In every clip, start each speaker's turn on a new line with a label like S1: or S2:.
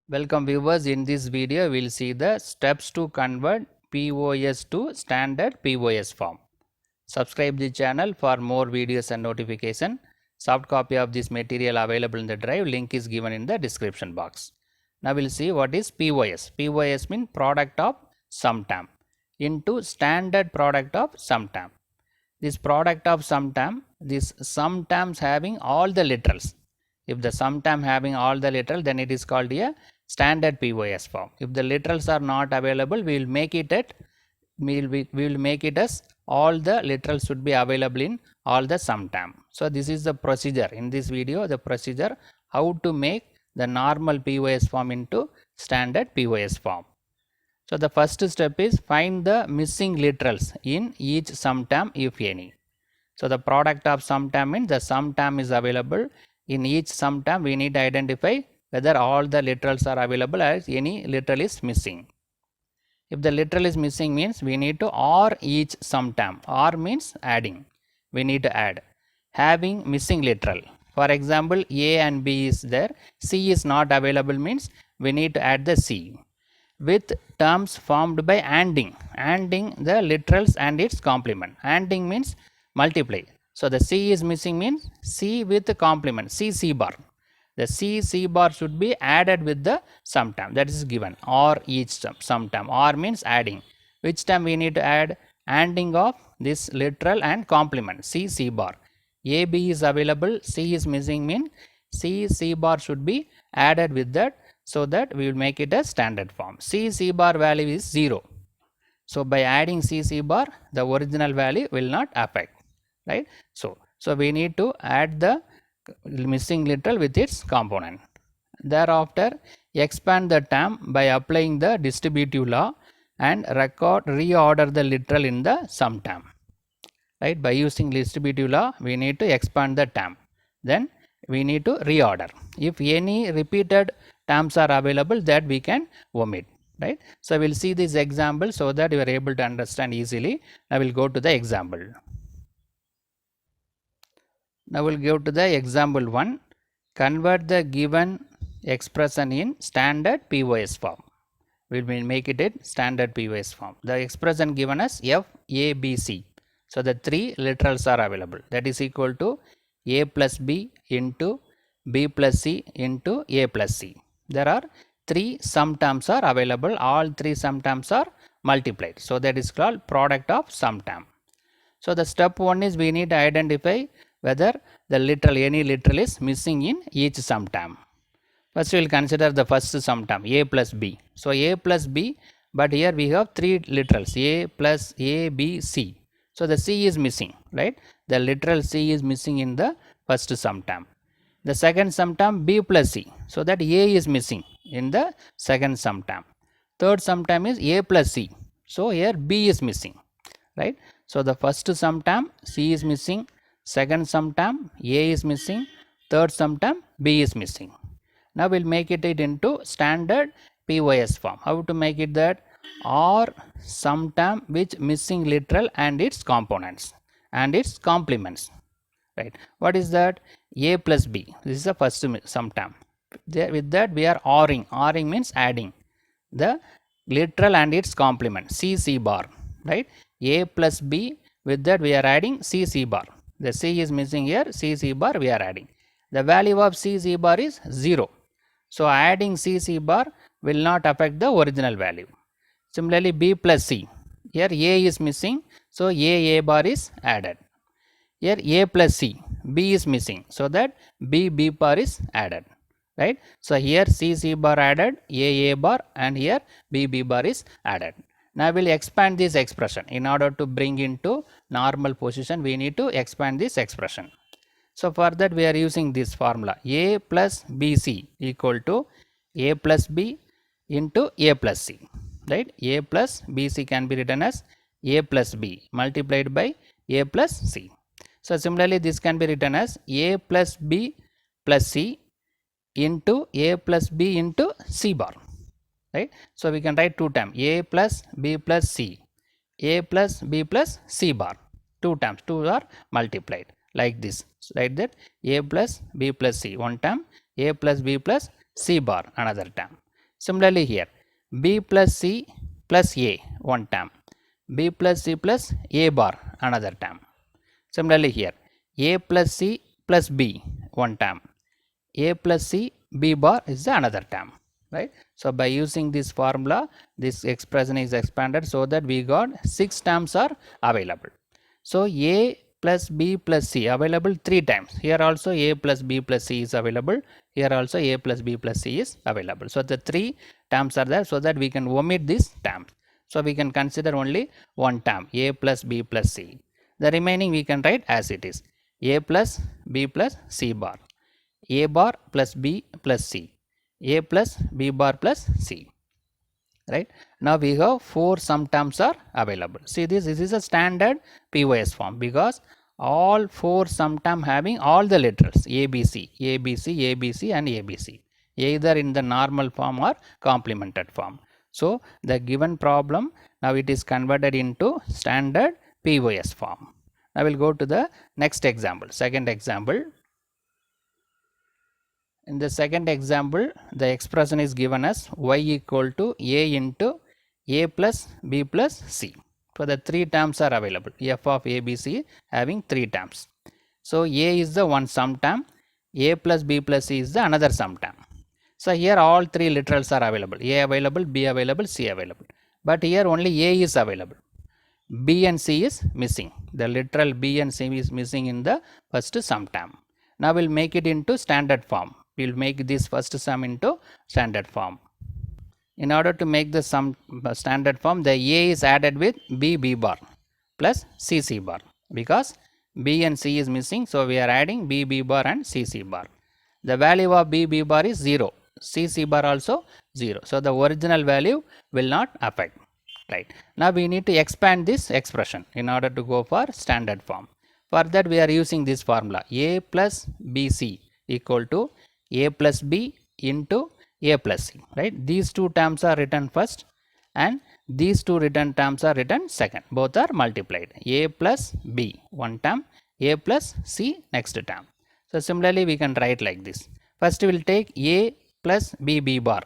S1: Welcome viewers, in this video we will see the steps to convert POS to standard POS form. Subscribe the channel for more videos and notification. Soft copy of this material available in the drive, link is given in the description box. Now we will see what is POS. POS means product of sum term into standard product of sum term. This product of sum term, this sum terms having all the literals. If the sum term having all the literal, then it is called a standard POS form. If the literals are not available, we will make it as all the literals should be available in all the sum term. So this is the procedure in this video, the procedure how to make the normal POS form into standard POS form. So the first step is find the missing literals in each sum term if any. So the product of sum term means the sum term is available in each sum term. We need to identify whether all the literals are available or any literal is missing. If the literal is missing means we need to OR each sum term. OR means adding. We need to add. Having missing literal. For example, A and B is there. C is not available means we need to add the C. With terms formed by ANDing the literals and its complement. ANDing means multiply. So the C is missing means C with the complement, C bar. The C bar should be added with the sum term, that is given, or each sum term. Or means adding. Which term we need to add? ANDing of this literal and complement, C bar. A, B is available, C is missing means C bar should be added with that, so that we will make it a standard form. C bar value is 0. So by adding C bar, the original value will not affect, right? So we need to add the missing literal with its component. Thereafter, expand the term by applying the distributive law and reorder the literal in the sum term. Right? By using distributive law, we need to expand the term. Then we need to reorder. If any repeated terms are available, that we can omit. Right? So we'll see this example so that you are able to understand easily. I will go to the example. Now we'll go to the example 1. Convert the given expression in standard POS form. We will make it in standard POS form. The expression given as F, A, B, C. So the three literals are available. That is equal to A plus B into B plus C into A plus C. There are three sum terms are available. All three sum terms are multiplied. So that is called product of sum term. So the step 1 is we need to identify whether the literal, any literal is missing in each sum term. First we will consider the first sum term, A plus B. So A plus B, but here we have three literals, A plus A, B, C. So the C is missing, right? The literal C is missing in the first sum term. The second sum term, B plus C. So that A is missing in the second sum term. Third sum term is A plus C. So here B is missing, right? So the first sum term, C is missing. Second sum term, A is missing. Third sum term, B is missing. Now we'll make it into standard POS form. How to make it that? Or sum term which missing literal and its components and its complements. Right? What is that? A plus B. This is the first sum term. With that we are ORing. ORing means adding the literal and its complement, C bar. Right? A plus B, with that we are adding C bar. The C is missing here, C bar we are adding. The value of C bar is 0. So adding C bar will not affect the original value. Similarly, B plus C. Here A is missing, so A bar is added. Here A plus C, B is missing, so that B bar is added. Right? So here C bar added, A bar, and here B bar is added. Now we will expand this expression. In order to bring into normal position, we need to expand this expression. So for that we are using this formula, A plus BC equal to A plus B into A plus C. Right? A plus BC can be written as A plus B multiplied by A plus C. So similarly this can be written as A plus B plus C into A plus B into C bar. Right? So we can write two terms, A plus B plus C, A plus B plus C bar. Two terms, two are multiplied like this. Write that A plus B plus C, one term, A plus B plus C bar, another term. Similarly here, b plus c plus a one term, b plus c plus a bar another term. Similarly here, a plus c plus b one term, a plus c b bar is the another term, right. So by using this formula, this expression is expanded so that we got 6 terms are available. So a plus b plus c available 3 times. Here also a plus b plus c is available. Here also a plus b plus c is available. So the 3 terms are there, so that we can omit this term. So we can consider only one term, a plus b plus c. The remaining we can write as it is, a plus b plus c bar, a bar plus b plus c, a plus b bar plus c. Right. Now we have 4 sum terms are available. See this is a standard POS form, because all 4 sum term having all the letters ABC, ABC, ABC and ABC, either in the normal form or complemented form. So the given problem, now it is converted into standard POS form. Now we'll go to the next example, second example. In the second example, the expression is given as y equal to a into a plus b plus c. So the 3 terms are available, f of a, b, c having 3 terms. So a is the one sum term, a plus b plus c is the another sum term. So here all 3 literals are available, a available, b available, c available. But here only a is available, b and c is missing. The literal b and c is missing in the first sum term. Now we'll make it into standard form. We'll make this first sum into standard form. In order to make the sum standard form, the a is added with b bar plus c bar, because b and c is missing, so we are adding b bar and c bar. The value of b bar is 0, c bar also 0, so the original value will not affect. Right. Now we need to expand this expression in order to go for standard form. For that we are using this formula, a plus bc equal to a plus b into a plus c. Right. These 2 terms are written first and these 2 written terms are written second. Both are multiplied. A plus b one term, a plus c next term. So similarly we can write like this. First we will take a plus b bar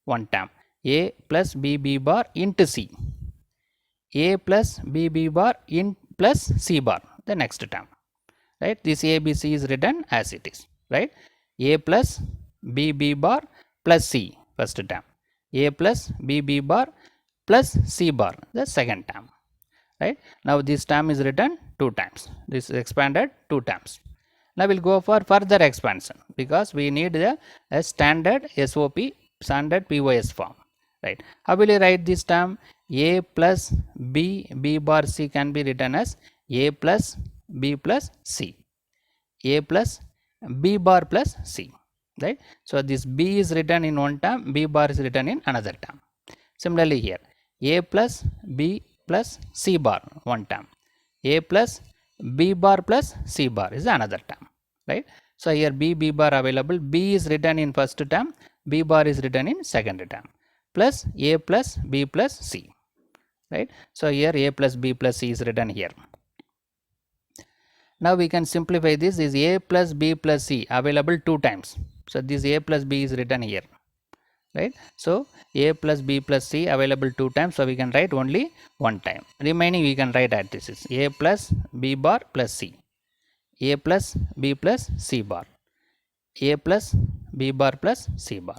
S1: one term, a plus b bar into c, a plus b bar in plus c bar the next term. Right. This ABC is written as it is. Right. A plus b bar plus c first term, a plus b bar plus c bar the second term. Right. Now this term is written 2 times. This is expanded 2 times. Now we'll go for further expansion, because we need a standard SOP, standard POS form. Right. How will you write this term? A plus b bar c can be written as a plus b plus c, a plus b bar plus c. Right. So this b is written in one term, b bar is written in another term. Similarly here, a plus b plus c bar one term, a plus b bar plus c bar is another term. Right. So here b bar available, b is written in first term, b bar is written in second term, plus a plus b plus c. Right. So here a plus b plus c is written here. Now we can simplify this. Is a plus b plus c available 2 times. So this a plus b is written here. Right. So a plus b plus c available 2 times, so we can write only 1 time. Remaining we can write as this is a plus b bar plus c, a plus b plus c bar, a plus b bar plus c bar.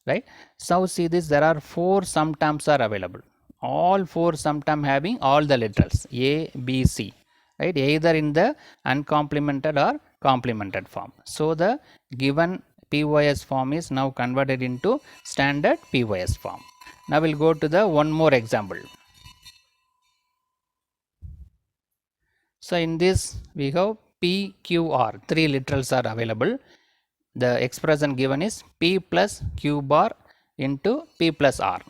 S1: Right. So see this, there are 4 sum terms are available, all 4 sum term having all the letters a, b, c. Right, either in the uncomplemented or complemented form. So the given POS form is now converted into standard POS form. Now we'll go to the one more example. So in this we have P, Q, R, 3 literals are available. The expression given is P plus Q bar into P plus R.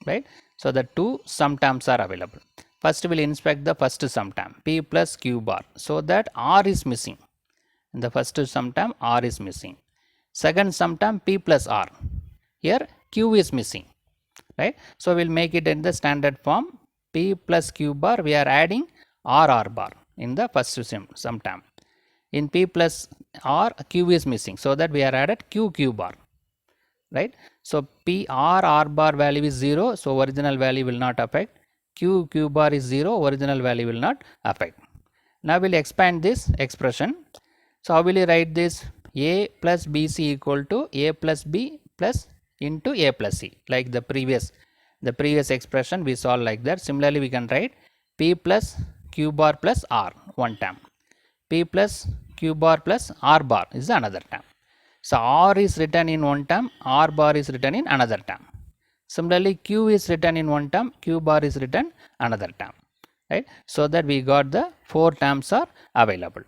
S1: Right. So the 2 sum terms are available. First we will inspect the first sum term, P plus Q bar, so that R is missing. In the first sum term R is missing. Second sum term P plus R, here Q is missing. Right. So we will make it in the standard form, P plus Q bar we are adding R bar in the first sum term. In P plus R, Q is missing, so that we are added Q bar. Right. So P R bar value is 0, so original value will not affect. Q bar is 0, original value will not affect. Now we'll expand this expression. So how will you write this? A plus BC equal to A plus B plus into A plus C, like the previous expression we saw like that. Similarly, we can write P plus Q bar plus R one term. P plus Q bar plus R bar is another term. So R is written in one term, R bar is written in another term. Similarly, Q is written in one term, Q bar is written another term. Right? So that we got the 4 terms are available.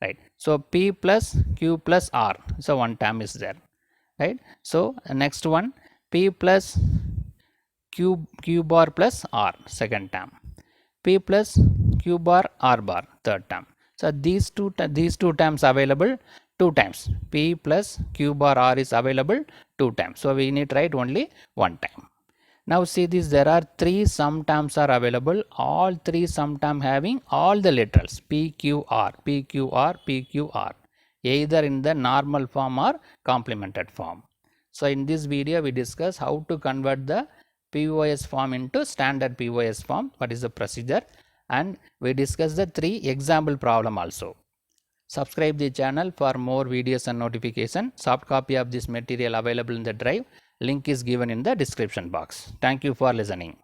S1: Right? So P plus Q plus R, so one term is there. Right? So next one, P plus Q bar plus R, second term. P plus Q bar R bar, third term. So these two terms available 2 times. P plus Q bar R is available 2 times. So we need to write only one time. Now see this, there are 3 sum terms are available. All 3 sum term having all the literals PQR, PQR, PQR, either in the normal form or complemented form. So in this video we discuss how to convert the POS form into standard POS form, what is the procedure, and we discuss the 3 example problem also. Subscribe the channel for more videos and notification. Soft copy of this material available in the drive. Link is given in the description box. Thank you for listening.